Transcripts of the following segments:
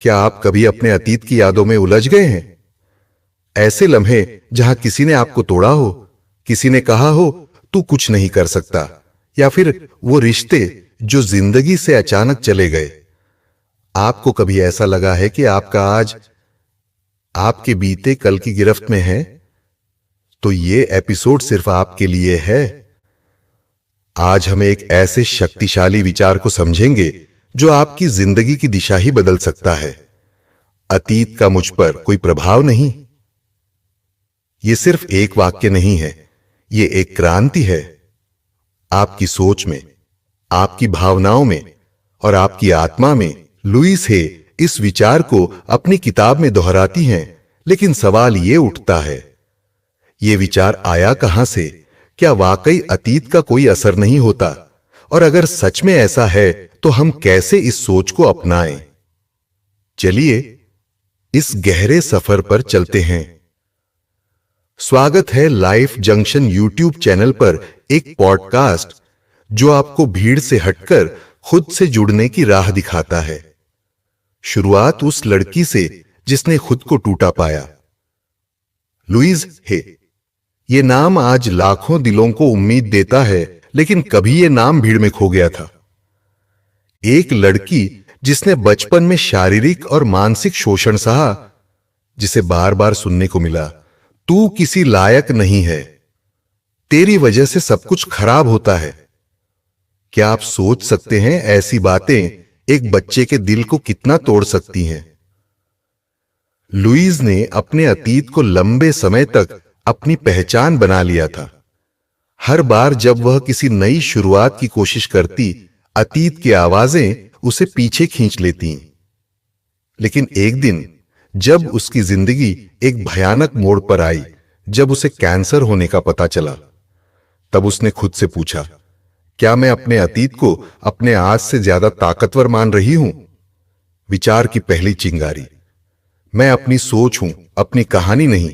क्या आप कभी अपने अतीत की यादों में उलझ गए हैं? ऐसे लम्हे जहां किसी ने आपको तोड़ा हो, किसी ने कहा हो तू कुछ नहीं कर सकता, या फिर वो रिश्ते जो जिंदगी से अचानक चले गए। आपको कभी ऐसा लगा है कि आपका आज आपके बीते कल की गिरफ्त में है? तो ये एपिसोड सिर्फ आपके लिए है। आज हम एक ऐसे शक्तिशाली विचार को समझेंगे जो आपकी जिंदगी की दिशा ही बदल सकता है। अतीत का मुझ पर कोई प्रभाव नहीं। यह सिर्फ एक वाक्य नहीं है, यह एक क्रांति है। आपकी सोच में, आपकी भावनाओं में और आपकी आत्मा में। लुईस हे इस विचार को अपनी किताब में दोहराती हैं, लेकिन सवाल यह उठता है, यह विचार आया कहां से? क्या वाकई अतीत का कोई असर नहीं होता? और अगर सच में ऐसा है तो हम कैसे इस सोच को अपनाएं? चलिए इस गहरे सफर पर चलते हैं। स्वागत है लाइफ जंक्शन यूट्यूब चैनल पर, एक पॉडकास्ट जो आपको भीड़ से हटकर खुद से जुड़ने की राह दिखाता है। शुरुआत उस लड़की से जिसने खुद को टूटा पाया। लुईस हे, यह नाम आज लाखों दिलों को उम्मीद देता है, लेकिन कभी यह नाम भीड़ में खो गया था। एक लड़की जिसने बचपन में शारीरिक और मानसिक शोषण सहा, जिसे बार बार सुनने को मिला, तू किसी लायक नहीं है, तेरी वजह से सब कुछ खराब होता है। क्या आप सोच सकते हैं ऐसी बातें एक बच्चे के दिल को कितना तोड़ सकती हैं? लुईस ने अपने अतीत को लंबे समय तक अपनी पहचान बना लिया था। हर बार जब वह किसी नई शुरुआत की कोशिश करती, अतीत की आवाजें उसे पीछे खींच लेती। लेकिन एक दिन जब उसकी जिंदगी एक भयानक मोड़ पर आई, जब उसे कैंसर होने का पता चला, तब उसने खुद से पूछा, क्या मैं अपने अतीत को अपने आज से ज्यादा ताकतवर मान रही हूं? विचार की पहली चिंगारी। मैं अपनी सोच हूं, अपनी कहानी नहीं।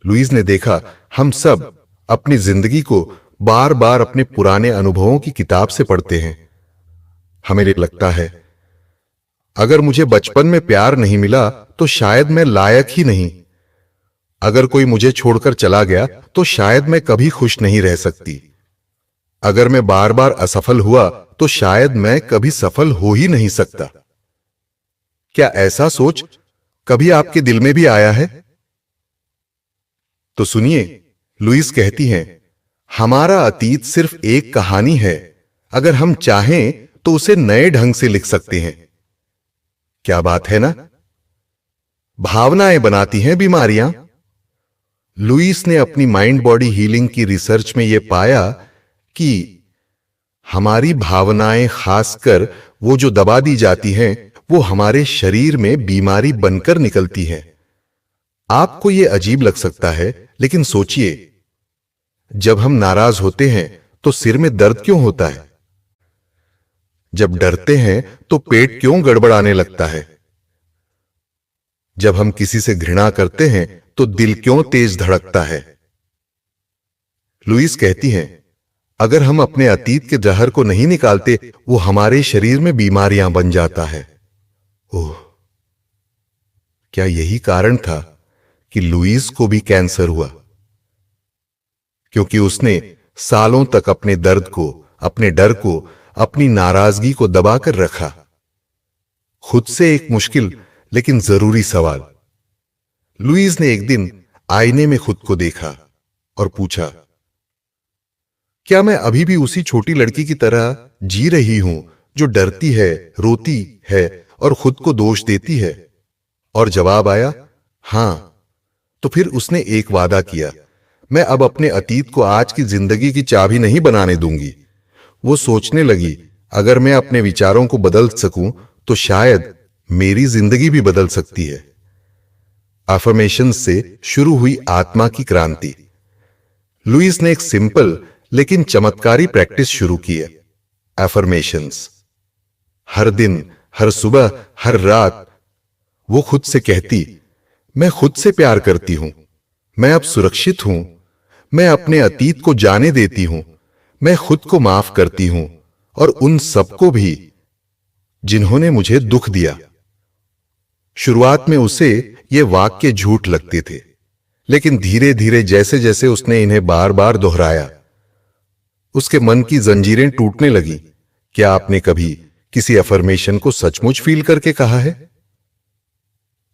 लुईस ने देखा, हम सब अपनी जिंदगी को बार बार अपने पुराने अनुभवों की किताब से पढ़ते हैं। हमें लगता है, अगर मुझे बचपन में प्यार नहीं मिला तो शायद मैं लायक ही नहीं। अगर कोई मुझे छोड़कर चला गया तो शायद मैं कभी खुश नहीं रह सकती। अगर मैं बार बार असफल हुआ तो शायद मैं कभी सफल हो ही नहीं सकता। क्या ऐसा सोच कभी आपके दिल में भी आया है? तो सुनिए, लुईस कहती हैं, हमारा अतीत सिर्फ एक कहानी है। अगर हम चाहें तो उसे नए ढंग से लिख सकते हैं। क्या बात है ना? भावनाएं बनाती हैं बीमारियां। लुईस ने अपनी माइंड बॉडी हीलिंग की रिसर्च में यह पाया कि हमारी भावनाएं, खासकर वो जो दबा दी जाती हैं, वो हमारे शरीर में बीमारी बनकर निकलती हैं। आपको यह अजीब लग सकता है, लेकिन सोचिए, जब हम नाराज होते हैं तो सिर में दर्द क्यों होता है? जब डरते हैं तो पेट क्यों गड़बड़ाने लगता है? जब हम किसी से घृणा करते हैं तो दिल क्यों तेज धड़कता है? लुईस कहती हैं, अगर हम अपने अतीत के जहर को नहीं निकालते, वो हमारे शरीर में बीमारियां बन जाता है। ओह, क्या यही कारण था कि लुईस को भी कैंसर हुआ? क्योंकि उसने सालों तक अपने दर्द को, अपने डर को, अपनी नाराजगी को दबाकर रखा। खुद से एक मुश्किल लेकिन जरूरी सवाल। लुईस ने एक दिन आईने में खुद को देखा और पूछा, क्या मैं अभी भी उसी छोटी लड़की की तरह जी रही हूं जो डरती है, रोती है और खुद को दोष देती है? और जवाब आया, हां। तो फिर उसने एक वादा किया, मैं अब अपने अतीत को आज की जिंदगी की चाबी नहीं बनाने दूंगी। वो सोचने लगी, अगर मैं अपने विचारों को बदल सकूं तो शायद मेरी जिंदगी भी बदल सकती है। अफर्मेशन से शुरू हुई आत्मा की क्रांति। लुईस ने एक सिंपल लेकिन चमत्कारी प्रैक्टिस शुरू की है, अफर्मेशंस। हर दिन, हर सुबह, हर रात वो खुद से कहती, मैं खुद से प्यार करती हूं, मैं अब सुरक्षित हूं, मैं अपने अतीत को जाने देती हूं, मैं खुद को माफ करती हूं और उन सबको भी जिन्होंने मुझे दुख दिया। शुरुआत में उसे ये वाक्य झूठ लगते थे, लेकिन धीरे धीरे जैसे जैसे उसने इन्हें बार बार दोहराया, उसके मन की जंजीरें टूटने लगी। क्या आपने कभी किसी अफर्मेशन को सचमुच फील करके कहा है?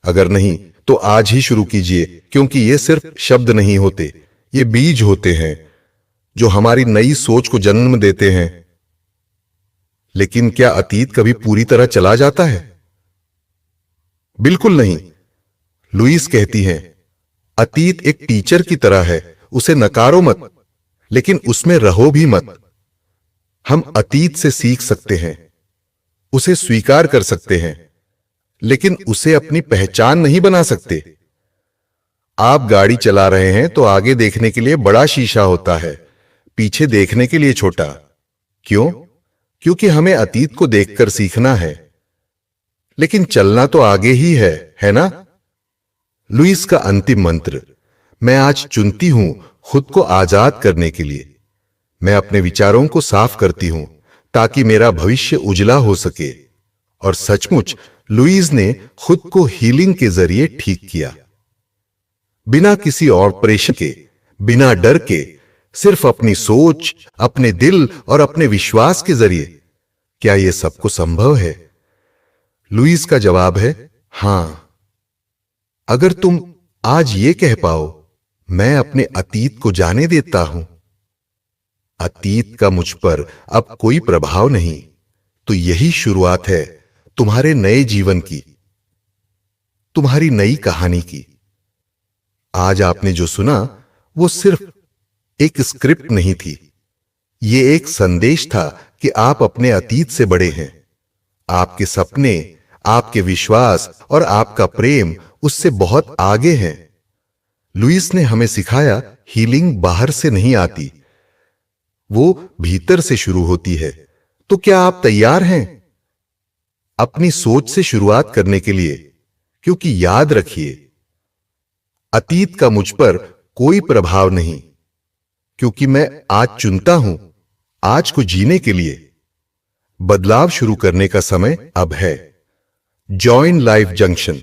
अगर नहीं तो आज ही शुरू कीजिए, क्योंकि ये सिर्फ शब्द नहीं होते, ये बीज होते हैं जो हमारी नई सोच को जन्म देते हैं। लेकिन क्या अतीत कभी पूरी तरह चला जाता है? बिल्कुल नहीं। लुईस कहती हैं, अतीत एक टीचर की तरह है, उसे नकारो मत, लेकिन उसमें रहो भी मत। हम अतीत से सीख सकते हैं, उसे स्वीकार कर सकते हैं, लेकिन उसे अपनी पहचान नहीं बना सकते। आप गाड़ी चला रहे हैं तो आगे देखने के लिए बड़ा शीशा होता है, पीछे देखने के लिए छोटा। क्यों? क्योंकि हमें अतीत को देखकर सीखना है, लेकिन चलना तो आगे ही है ना? लुईस का अंतिम मंत्र, मैं आज चुनती हूं खुद को आजाद करने के लिए। मैं अपने विचारों को साफ करती हूं ताकि मेरा भविष्य उजला हो सके। और सचमुच लुईस ने खुद को हीलिंग के जरिए ठीक किया, बिना किसी ऑपरेशन के, बिना डर के, सिर्फ अपनी सोच, अपने दिल और अपने विश्वास के जरिए। क्या यह सबको संभव है? लुईस का जवाब है हां। अगर तुम आज ये कह पाओ, मैं अपने अतीत को जाने देता हूं, अतीत का मुझ पर अब कोई प्रभाव नहीं, तो यही शुरुआत है तुम्हारे नए जीवन की, तुम्हारी नई कहानी की। आज आपने जो सुना वो सिर्फ एक स्क्रिप्ट नहीं थी, ये एक संदेश था कि आप अपने अतीत से बड़े हैं। आपके सपने, आपके विश्वास और आपका प्रेम उससे बहुत आगे हैं। लुईस ने हमें सिखाया, हीलिंग बाहर से नहीं आती, वो भीतर से शुरू होती है। तो क्या आप तैयार हैं अपनी सोच से शुरुआत करने के लिए? क्योंकि याद रखिए, अतीत का मुझ पर कोई प्रभाव नहीं, क्योंकि मैं आज चुनता हूं आज को जीने के लिए। बदलाव शुरू करने का समय अब है। जॉइन लाइफ जंक्शन,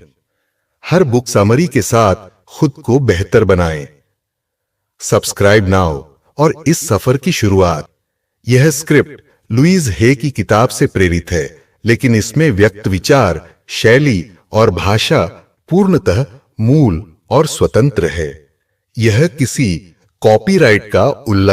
हर बुक समरी के साथ खुद को बेहतर बनाएं। सब्सक्राइब नाउ और इस सफर की शुरुआत। यह स्क्रिप्ट लुईस हे की किताब से प्रेरित है, लेकिन इसमें व्यक्त विचार, शैली और भाषा पूर्णतः मूल और स्वतंत्र है। यह किसी कॉपीराइट का उल्लंघन